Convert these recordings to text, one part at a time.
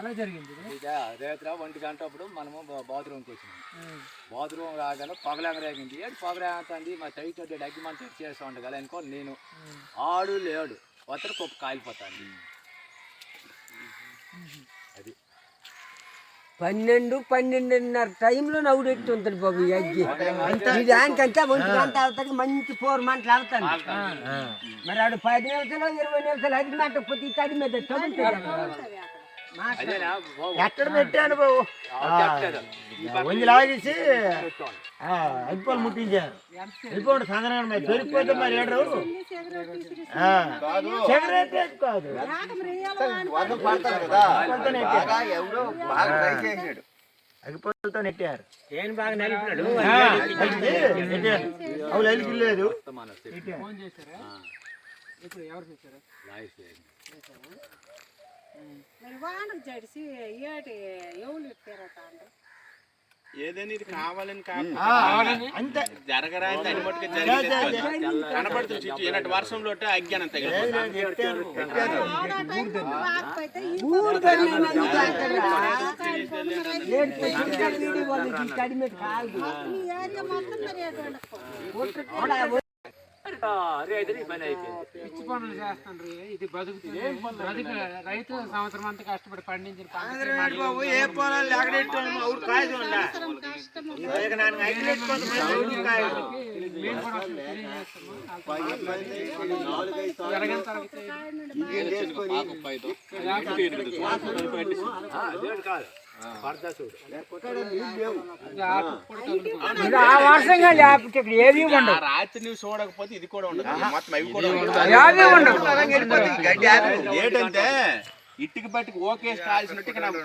ఎలా జరిగింది రేత్ర 1 గంట అప్పుడు మనము బాత్రూమ్కి వచ్చినాం. బాత్రూమ్ రాగానే పొగలేగరేగింది. ఏడు పొగలేగుతుంది మా టైట్ అగ్గిమంట చేస్తూ ఉండగల అనుకో నేను ఆడు లేడు ఒత్తరు కుప్ప కాలిపోతాను. అది 12-12:30 టైంలో నవ్వుడెట్టు ఉంటుంది బాబు ఈ అగ్గి. దానికంటే 1 గంట అవుతానికి మంచి 4 మంటలు అవుతాను. మరి ఆడు 10 నిమిషాలు 20 నిమిషాలు అది మంట పొద్దు తడి మీద ఎక్కడ పెట్టాను బాబు వంగి లాగేసి అయిపోయి ముట్టించారు. అయిపోండి సంగరం మరి దొరికిపోతే మరి ఏడు సిగరెట్ కాదు అగిపోలతో నెట్టారు. ఏం బాగా నలిపినాడు అవును ఎలికి లేదు. ఫోన్ చేశారా? ఇప్పుడు ఎవరు చేశారా? మరి వానకు జడిసి ఏటి ఎవరు ఎత్తారట ఏదైనా ఇది కావాలని కాదు అంతే జరగరా కనబడుతుంది చుట్టూ ఏనాటి వర్షంలో అజ్ఞానం పిచ్చి పనులు చేస్తాను. ఇది బతుకుతుంది. రైతు సంవత్సరం అంతా కష్టపడి పండించిన ఏ పొలాలు రాత్రి నువ్వు చూడకపోతే ఇది కూడా ఉండదు. మొత్తం అవి కూడా ఏంటంటే ఇట్టుకి బట్టికి ఓకే కాల్సినట్టు నాకు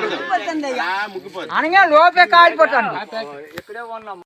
ముగ్గిపోతుంది అనగా లోపే కాలిపోతాను. ఇక్కడే ఉన్నాం.